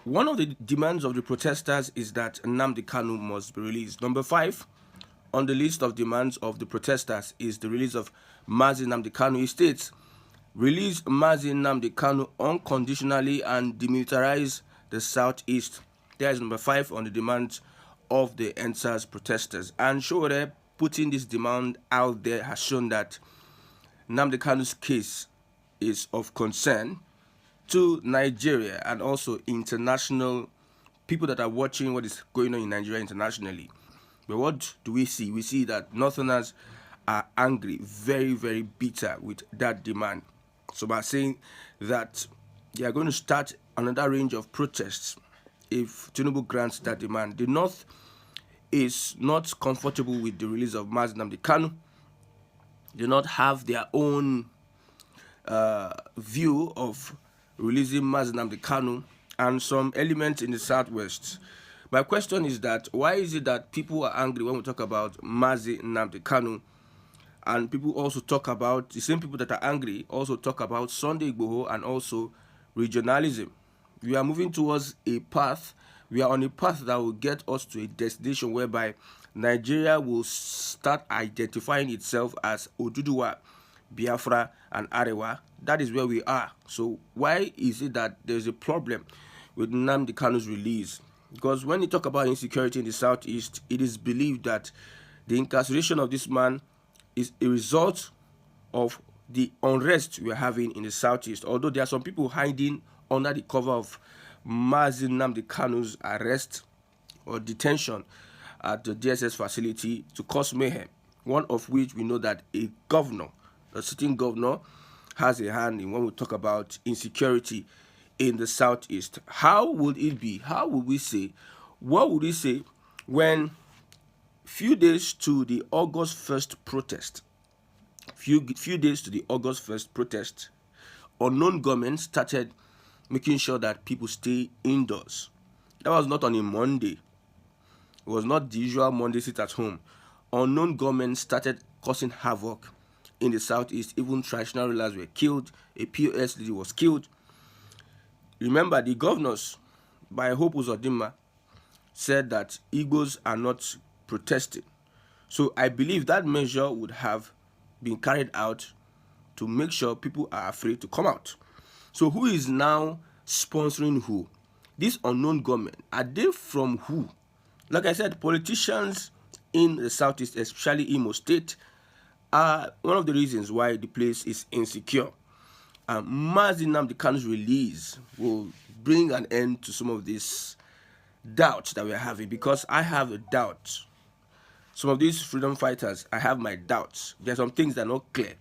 One of the demands of the protesters is that Nnamdi Kanu must be released. Number 5 on the list of demands of the protesters is the release of Mazi Nnamdi Kanu. He states, release Mazi Nnamdi Kanu unconditionally and demilitarize the southeast. That is number 5 on the demands of the NSAS protesters. And Showore putting this demand out there has shown that Nnamdi Kanu's case is of concern to Nigeria and also international people that are watching what is going on in Nigeria internationally. But what do we see? We see that Northerners are angry, very, very bitter with that demand. So by saying that they are going to start another range of protests if Tinubu grants that demand. The North is not comfortable with the release of Mazi Nnamdi Kanu. They do not have their own view of releasing Mazi Nnamdi Kanu and some elements in the southwest. My question is that why is it that people are angry when we talk about Mazi Nnamdi Kanu, and people also talk about, the same people that are angry also talk about Sunday Igboho and also regionalism? We are moving towards a path, we are on a path that will get us to a destination whereby Nigeria will start identifying itself as Oduduwa, Biafra, and Arewa. That is where we are. So why is it that there's a problem with Nnamdi Kanu's release? Because when you talk about insecurity in the southeast, it is believed that the incarceration of this man is a result of the unrest we are having in the southeast. Although there are some people hiding under the cover of Mazi Nnamdi Kanu's arrest or detention at the DSS facility to cause mayhem. One of which we know that a governor, a sitting governor, has a hand in when we talk about insecurity in the southeast. How would it be? How would we say? What would we say when few days to the August 1st protest, few days to the August 1st protest, unknown government started making sure that people stay indoors? That was not on a Monday. It was not the usual Monday sit at home. Unknown government started causing havoc in the southeast. Even traditional rulers were killed. A POS leader was killed. Remember, the governors, by Hope Uzodinma, said that Igbos are not protesting. So I believe that measure would have been carried out to make sure people are afraid to come out. So who is now sponsoring who? This unknown government, are they from who? Like I said, politicians in the southeast, especially Imo State, are one of the reasons why the place is insecure. Mazi Nnamdi Kanu's release will bring an end to some of this doubt that we're having, because I have a doubt. Some of these freedom fighters, I have my doubts. There are some things that are not clear.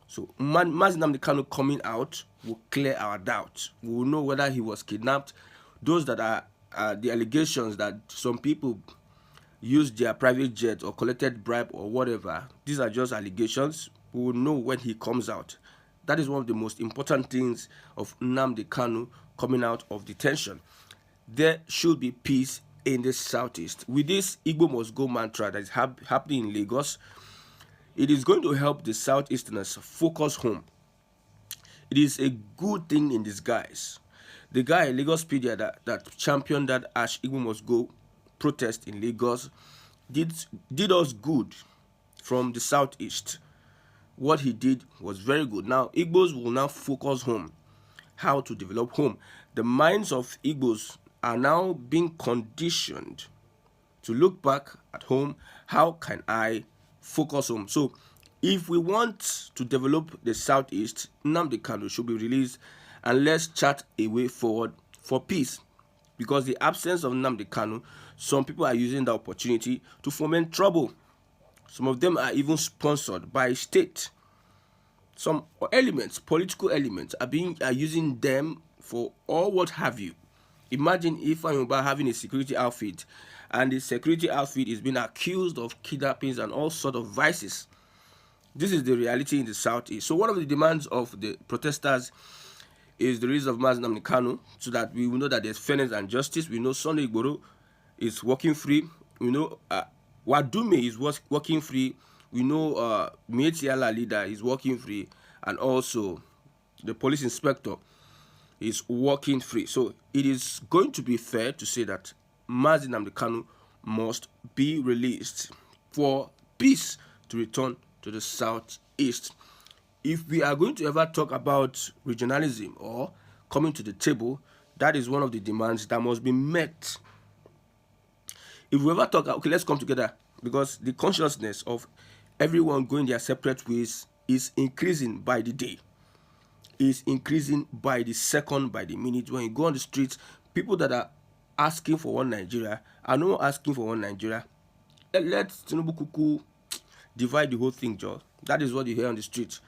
So Mazi Nnamdi Kanu coming out will clear our doubts. We will know whether he was kidnapped. Those that are the allegations that some people used their private jet or collected bribe or whatever, these are just allegations. We will know when he comes out. That is one of the most important things of Nnamdi Kanu coming out of detention. There should be peace in the southeast. With this Igbo must go mantra that is happening in Lagos, it is going to help the southeasterners focus home. It is a good thing in disguise. The guy, Lagos Pedia, that championed that Ash Igbo must go protest in Lagos, did us good from the southeast. What he did was very good. Now, Igbos will now focus home, how to develop home. The minds of Igbos are now being conditioned to look back at home. How can I focus home? So, if we want to develop the southeast, Nnamdi Kanu should be released, and let's chart a way forward for peace. Because the absence of Nnamdi Kanu, some people are using the opportunity to foment trouble. Some of them are even sponsored by state. Some elements, political elements, are using them for all what have you. Imagine if I'm about having a security outfit, and the security outfit is being accused of kidnappings and all sort of vices. This is the reality in the southeast. So one of the demands of the protesters is the release of Mazi Nnamdi Kanu, so that we will know that there's fairness and justice. We know Sunday Igboho is working free. We know Wadume is working free. We know Mietiala leader is working free, and also the police inspector is walking free. So it is going to be fair to say that Mazi Nnamdi Kanu must be released for peace to return to the southeast. If we are going to ever talk about regionalism or coming to the table, that is one of the demands that must be met. If we ever talk, okay, let's come together, because the consciousness of everyone going their separate ways is increasing by the day, is increasing by the second, by the minute. When you go on the streets, people that are asking for one Nigeria are not asking for one Nigeria. Let Tinubu Kuku divide the whole thing, Joe. That is what you hear on the streets.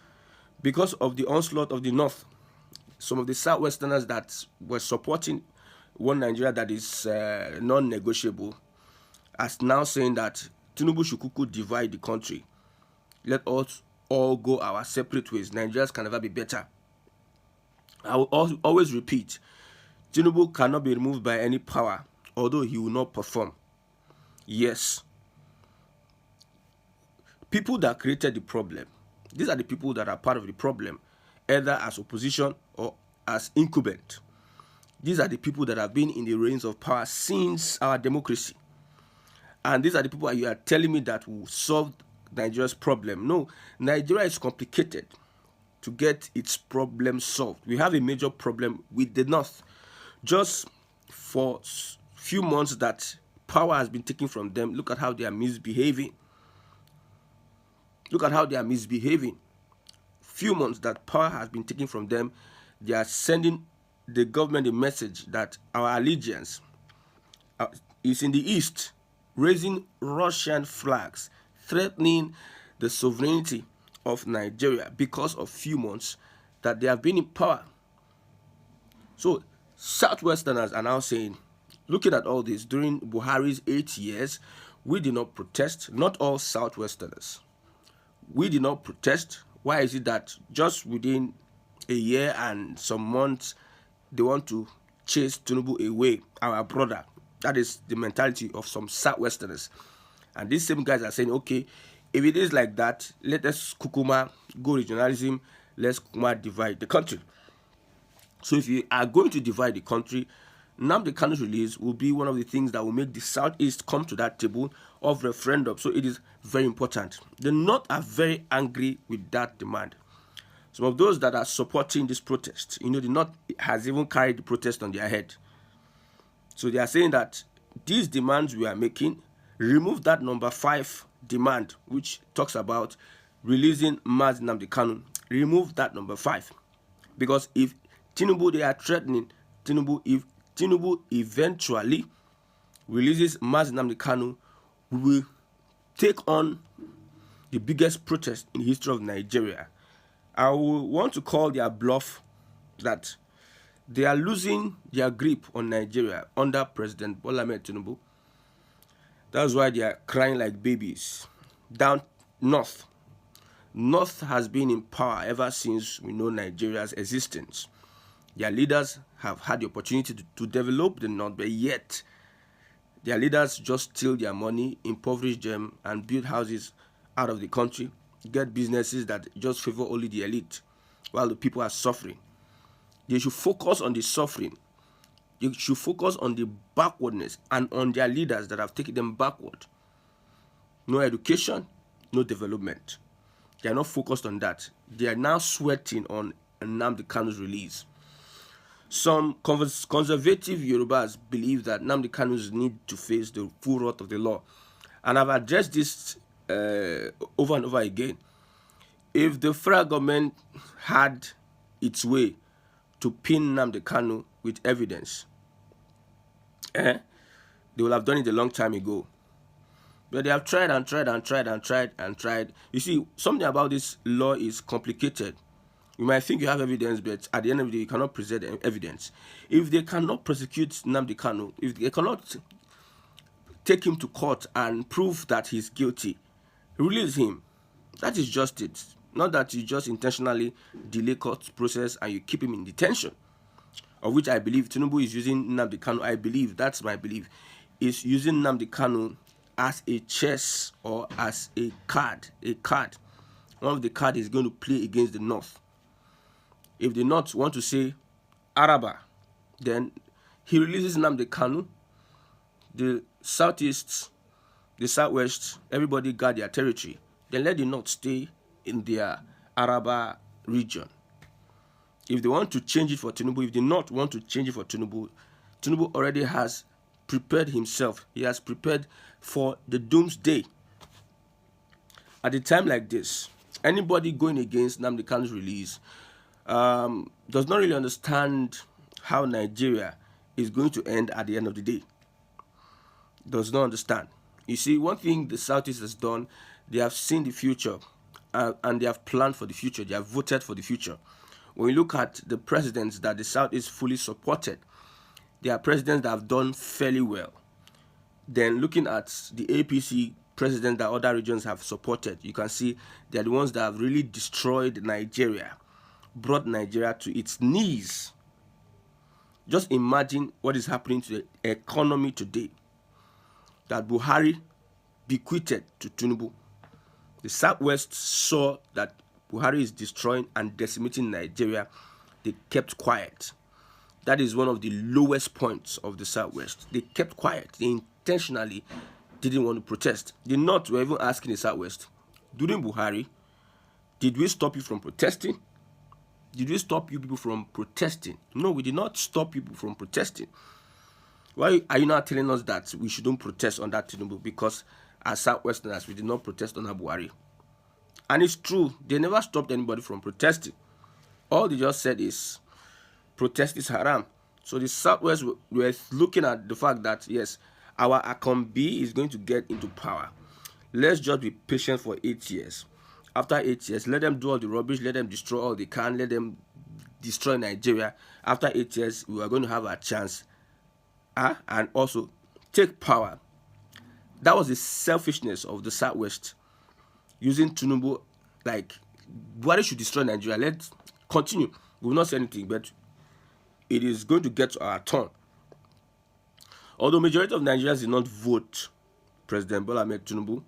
Because of the onslaught of the North, some of the Southwesterners that were supporting one Nigeria that is non-negotiable are now saying that Tinubu should Kuku divide the country. Let us all go our separate ways. Nigerians can never be better. I will always repeat, Tinubu cannot be removed by any power, although he will not perform. Yes. People that created the problem, these are the people that are part of the problem, either as opposition or as incumbent. These are the people that have been in the reins of power since our democracy. And these are the people that you are telling me that will solve Nigeria's problem. No, Nigeria is complicated to get its problem solved. We have a major problem with the North. Just for few months that power has been taken from them, look at how they are misbehaving. Look at how they are misbehaving. Few months that power has been taken from them, they are sending the government a message that our allegiance is in the east, raising Russian flags, threatening the sovereignty of Nigeria because of few months that they have been in power. So Southwesterners are now saying, looking at all this, during Buhari's 8 years, we did not protest. Not all Southwesterners. We did not protest. Why is it that just within a year and some months, they want to chase Tinubu away, our brother? That is the mentality of some Southwesterners. And these same guys are saying, okay, if it is like that, let us Kukuma go regionalism, let's Kukuma divide the country. So if you are going to divide the country, Nnamdi Kanu's release will be one of the things that will make the Southeast come to that table of referendum. So it is very important. The North are very angry with that demand. Some of those that are supporting this protest, the North has even carried the protest on their head. So they are saying that these demands we are making, remove that number 5 demand, which talks about releasing Mazi Nnamdi Kanu. Remove that number 5. Because if Tinubu, they are threatening Tinubu, if Tinubu eventually releases Mazi Nnamdi Kanu, we will take on the biggest protest in the history of Nigeria. I will want to call their bluff that they are losing their grip on Nigeria under President Bola Ahmed Tinubu. That's why they are crying like babies. Down north. North has been in power ever since we know Nigeria's existence. Their leaders have had the opportunity to develop the North, but yet their leaders just steal their money, impoverish them, and build houses out of the country, get businesses that just favor only the elite, while the people are suffering. They should focus on the suffering. They should focus on the backwardness and on their leaders that have taken them backward. No education, no development. They are not focused on that. They are now sweating on Nnamdi Kanu's release. Some conservative Yorubas believe that Nnamdi Kanu need to face the full wrath of the law. And I've addressed this over and over again. If the federal government had its way to pin Nnamdi Kanu with evidence, they would have done it a long time ago. But they have tried and tried and tried and tried and tried. You see, something about this law is complicated. You might think you have evidence, but at the end of the day, you cannot present evidence. If they cannot prosecute Nnamdi Kanu, if they cannot take him to court and prove that he's guilty, release him. That is just it. Not that you just intentionally delay court process and you keep him in detention, of which I believe Tinubu is using Nnamdi Kanu. I believe, that's my belief, is using Nnamdi Kanu as a chess or as a card. A card. One of the cards is going to play against the North. If the North want to say, Araba. Then he releases Nnamdi Kanu. The southeast, the southwest, everybody got their territory. Then let the north stay in their Araba region. If they want to change it for Tinubu, if they not want to change it for Tinubu, Tinubu already has prepared himself. He has prepared for the doomsday. At a time like this, anybody going against Nnamdi Kanu's release does not really understand how Nigeria is going to end at the end of the day. Does not understand. You see, one thing the Southeast has done, they have seen the future and they have planned for the future. They have voted for the future. When you look at the presidents that the Southeast fully supported, they are presidents that have done fairly well. Then looking at the APC presidents that other regions have supported, you can see they are the ones that have really destroyed Nigeria, brought Nigeria to its knees. Just imagine what is happening to the economy today that Buhari bequeathed to Tinubu. The Southwest saw that Buhari is destroying and decimating Nigeria. They kept quiet. That is one of the lowest points of the Southwest. They kept quiet. They intentionally didn't want to protest. The North were even asking the Southwest, during Buhari, did we stop you from protesting? Did we stop you people from protesting? No, we did not stop people from protesting. Why are you now telling us that we shouldn't protest on that Tinubu? Because as Southwesterners, we did not protest on Buhari. And it's true, they never stopped anybody from protesting. All they just said is, protest is haram. So the Southwest were looking at the fact that, yes, our Akombi is going to get into power. Let's just be patient for 8 years. After 8 years, let them do all the rubbish, let them destroy all they can, let them destroy Nigeria. After 8 years, we are going to have a chance and also take power. That was the selfishness of the Southwest, using Tinubu like, Buhari should destroy Nigeria. Let's continue. We will not say anything, but it is going to get to our turn. Although majority of Nigerians did not vote President Bola Ahmed Tinubu,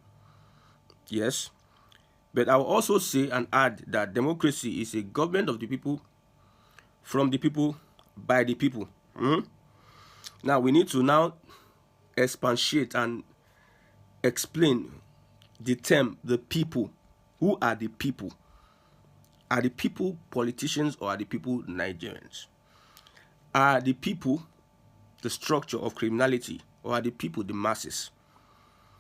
yes, but I will also say and add that democracy is a government of the people, from the people, by the people. Now we need to now expatiate and explain the term the people. Who are the people? Are the people politicians or are the people Nigerians? Are the people the structure of criminality or are the people the masses?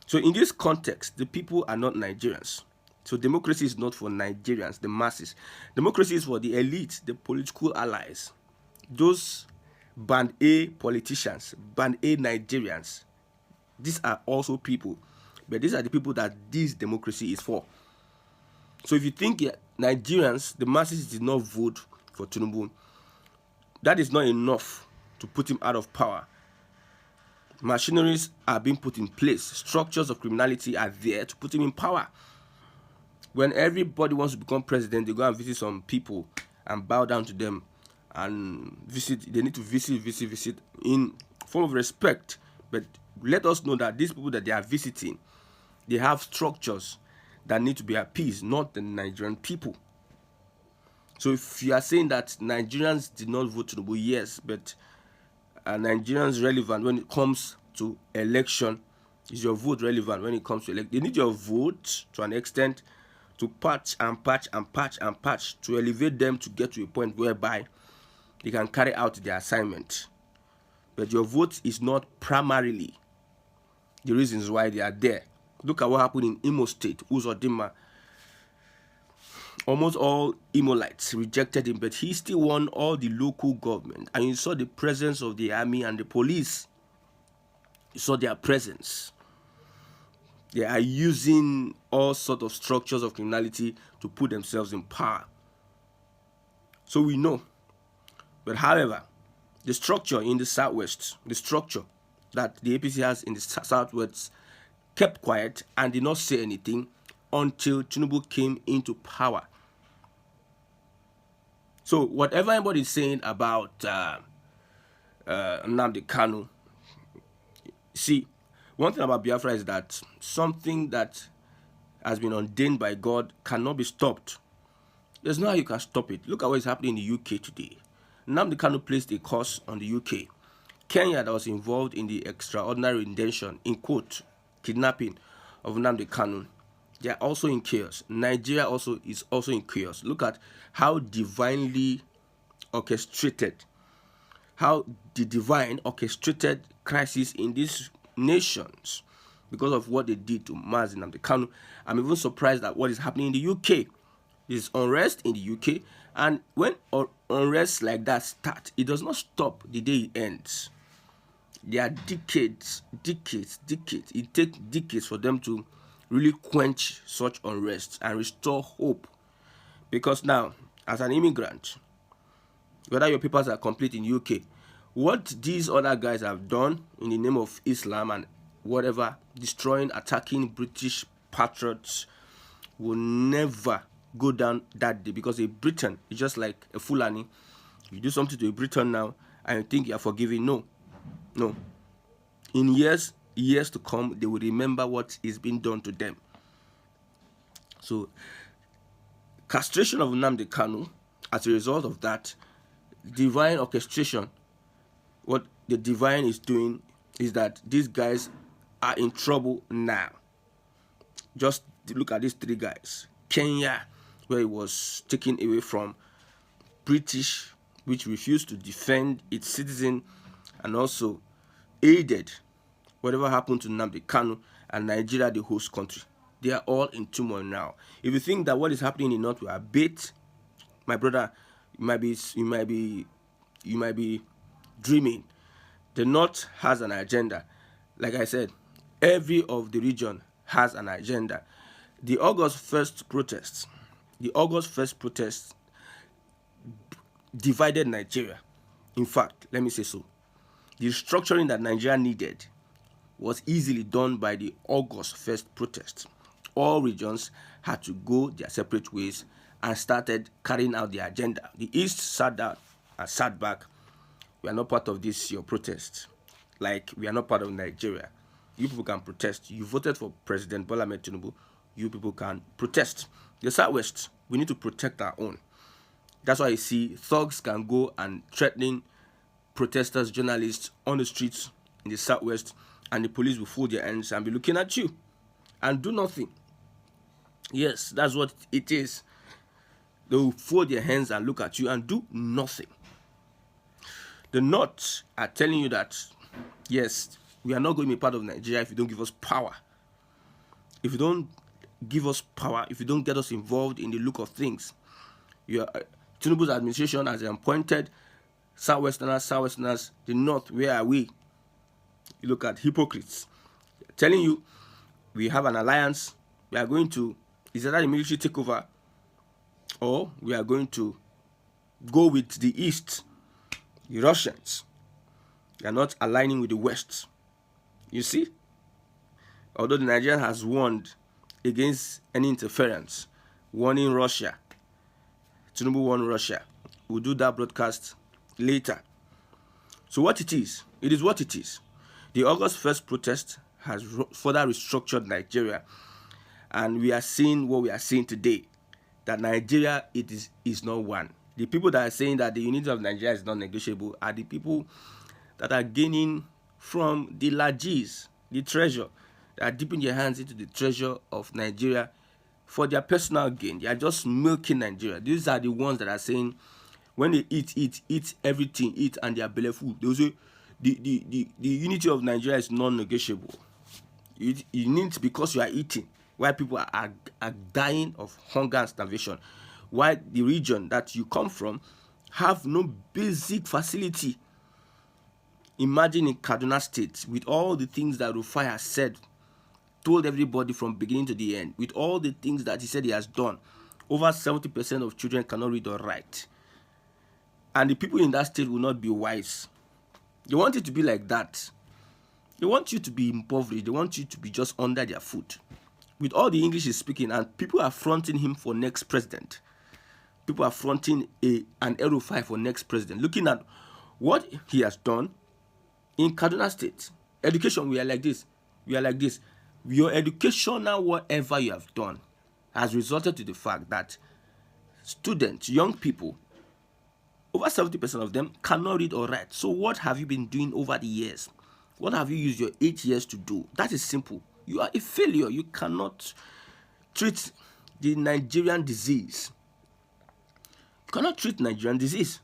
So in this context, the people are not Nigerians. So democracy is not for Nigerians, the masses. Democracy is for the elite, the political allies, those Band A politicians, Band A Nigerians. These are also people, but these are the people that this democracy is for. So if you think Nigerians, the masses did not vote for Tinubu, that is not enough to put him out of power. Machineries are being put in place. Structures of criminality are there to put him in power. When everybody wants to become president, they go and visit some people and bow down to them and visit. They need to visit in form of respect. But let us know that these people that they are visiting, they have structures that need to be appeased, not the Nigerian people. So if you are saying that Nigerians did not vote Tinubu, yes, but Nigerians relevant when it comes to election? Is your vote relevant when it comes to election? They need your vote to an extent to patch to elevate them to get to a point whereby they can carry out their assignment. But your vote is not primarily the reasons why they are there. Look at what happened in Imo State. Uzodinma, almost all Imolites rejected him, but he still won all the local government. And you saw the presence of the army and the police. You saw their presence. They are using all sorts of structures of criminality to put themselves in power. So we know. But however, the structure in the Southwest, the structure that the APC has in the Southwest, kept quiet and did not say anything until Tinubu came into power. So whatever anybody is saying about Nnamdi Kanu, see, one thing about Biafra is that something that has been ordained by God cannot be stopped. There's no how you can stop it. Look at what is happening in the UK today. Nnamdi Kanu placed a curse on the UK. Kenya, that was involved in the extraordinary intention, in quote, kidnapping of Nnamdi Kanu, they are also in chaos. Nigeria also is also in chaos. Look at how divinely orchestrated, how the divine orchestrated crisis in these nations because of what they did to Mazi Nnamdi Kanu. I'm even surprised at what is happening in the UK. There's unrest in the UK, and when unrest like that starts, it does not stop the day it ends. There are decades. It takes decades for them to really quench such unrest and restore hope. Because now, as an immigrant, whether your papers are complete in UK, what these other guys have done in the name of Islam and whatever, destroying, attacking British patriots, will never go down that day. Because a Briton is just like a Fulani. You do something to a Briton now and you think you are forgiving. No. In years to come, they will remember what is being done to them. So, castration of Nnamdi Kanu, as a result of that, divine orchestration, what the divine is doing is that these guys are in trouble now. Just look at these three guys. Kenya, where it was taken away from British, which refused to defend its citizen and also aided whatever happened to Nnamdi Kanu, and Nigeria, the host country. They are all in turmoil now. If you think that what is happening in the North will abate, my brother, you might be dreaming. The North has an agenda. Like I said, every of the region has an agenda. The August 1st protests divided Nigeria. In fact, let me say so. The restructuring that Nigeria needed was easily done by the August 1st protest. All regions had to go their separate ways and started carrying out their agenda. The East sat down and sat back. We are not part of this, your protest. Like, we are not part of Nigeria. You people can protest. You voted for President Bola Ahmed Tinubu. You people can protest. The Southwest, we need to protect our own. That's why you see thugs can go and threatening protesters, journalists on the streets in the Southwest, and the police will fold their hands and be looking at you and do nothing. Yes, that's what it is. They will fold their hands and look at you and do nothing. The North are telling you that, yes, we are not going to be part of Nigeria if you don't give us power. If you don't give us power, if you don't get us involved in the look of things, Tinubu's administration has appointed Southwesterners, the North, where are we? You look at hypocrites. They're telling you, we have an alliance, we are going to, is that a military takeover, or we are going to go with the East, the Russians. They are not aligning with the West. You see? Although the Nigerian has warned against any interference, warning Russia. Tinubu warned Russia. We'll do that broadcast later. So what it is what it is. The August 1st protest has further restructured Nigeria, and we are seeing what we are seeing today, that Nigeria is not one. The people that are saying that the unity of Nigeria is not negotiable are the people that are gaining from the largesse, the treasure. They are dipping their hands into the treasure of Nigeria for their personal gain. They are just milking Nigeria. These are the ones that are saying, when they eat everything, eat and they are belly full. They will say the unity of Nigeria is non-negotiable. You need, because you are eating, while people are dying of hunger and starvation, while the region that you come from have no basic facility. Imagine in Kaduna State, with all the things that Rufai has said, told everybody from beginning to the end, with all the things that he said he has done, over 70% of children cannot read or write. And the people in that state will not be wise. They want it to be like that. They want you to be impoverished. They want you to be just under their foot. With all the English he's speaking, and people are fronting him for next president. People are fronting an Rufai for next president. Looking at what he has done in Kaduna State. Education, we are like this. We are like this. Your educational, whatever you have done, has resulted to the fact that students, young people, over 70% of them cannot read or write. So what have you been doing over the years? What have you used your 8 years to do? That is simple. You are a failure. You cannot treat the Nigerian disease. You cannot treat Nigerian disease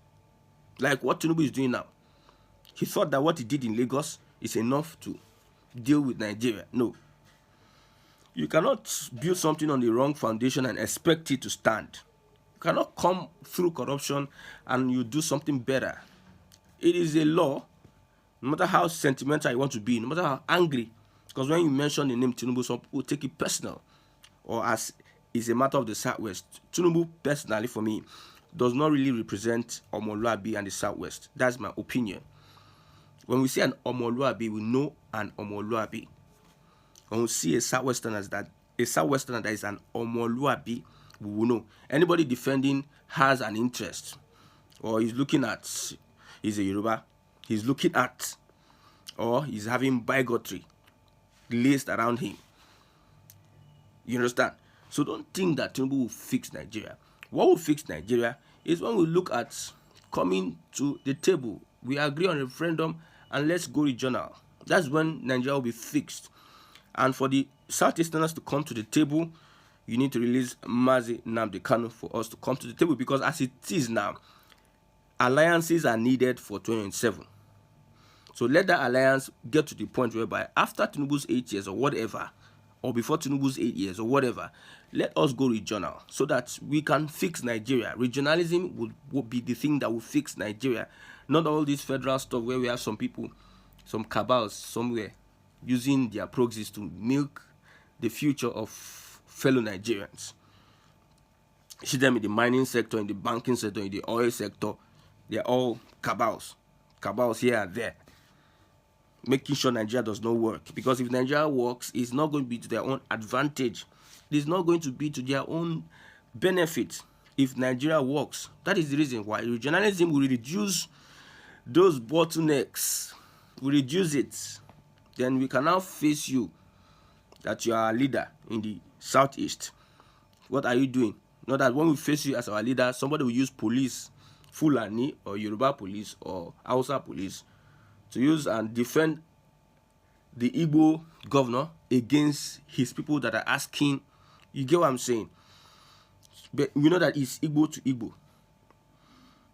like what Tinubu is doing now. He thought that what he did in Lagos is enough to deal with Nigeria. No. You cannot build something on the wrong foundation and expect it to stand. You cannot come through corruption and you do something better. It is a law, no matter how sentimental you want to be, no matter how angry. Because when you mention the name Tinubu, some people take it personal, or as is a matter of the Southwest. Tinubu, personally, for me, does not really represent Omoluabi and the Southwest. That's my opinion. When we see an Omoluabi, we know an Omoluabi. When we see a Southwesterner that is an Omoluabi, we will know. Anybody defending has an interest, or he's looking at, he's a Yoruba, he's looking at, or he's having bigotry laced around him. You understand? So don't think that Tinubu will fix Nigeria. What will fix Nigeria is when we look at coming to the table. We agree on a referendum and let's go regional. That's when Nigeria will be fixed. And for the Southeasterners to come to the table, you need to release Nnamdi Kanu for us to come to the table, because as it is now, alliances are needed for 2027. So let that alliance get to the point whereby after Tinubu's 8 years or whatever, or before Tinubu's 8 years or whatever, let us go regional so that we can fix Nigeria. Regionalism will be the thing that will fix Nigeria. Not all this federal stuff where we have some people, some cabals somewhere using their proxies to milk the future of fellow Nigerians. See them in the mining sector, in the banking sector, in the oil sector. They're all cabals here and there, making sure Nigeria does not work. Because if Nigeria works, it's not going to be to their own advantage. It's not going to be to their own benefit if Nigeria works. That is the reason why regionalism will reduce those bottlenecks. We reduce it. Then we can now face you, that you are a leader in the Southeast. What are you doing? Not that when we face you as our leader, somebody will use police, Fulani or Yoruba police or Hausa police, to use and defend the Igbo governor against his people that are asking. You get what I'm saying? But we know that it's Igbo to Igbo.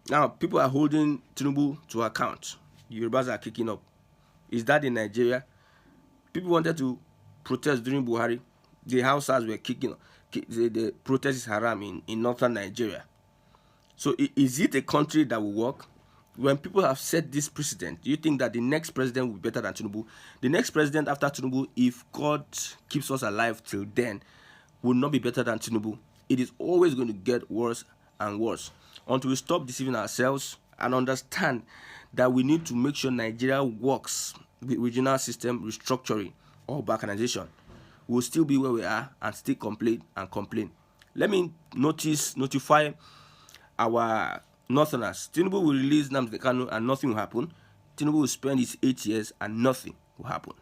Now, people are holding Tinubu to account. The Yorubas are kicking up. Is that in Nigeria? People wanted to protest during Buhari. The Hausas were kicking up. The protest is haram in northern Nigeria. So is it a country that will work? When people have set this precedent, do you think that the next president will be better than Tinubu? The next president after Tinubu, if God keeps us alive till then, will not be better than Tinubu. It is always going to get worse and worse until we stop deceiving ourselves and understand that we need to make sure Nigeria works with regional system restructuring or balkanization. We'll still be where we are and still complain and complain. Let me notify our Northerners. Tinubu will release Nnamdi Kanu and nothing will happen. Tinubu will spend his 8 years and nothing will happen.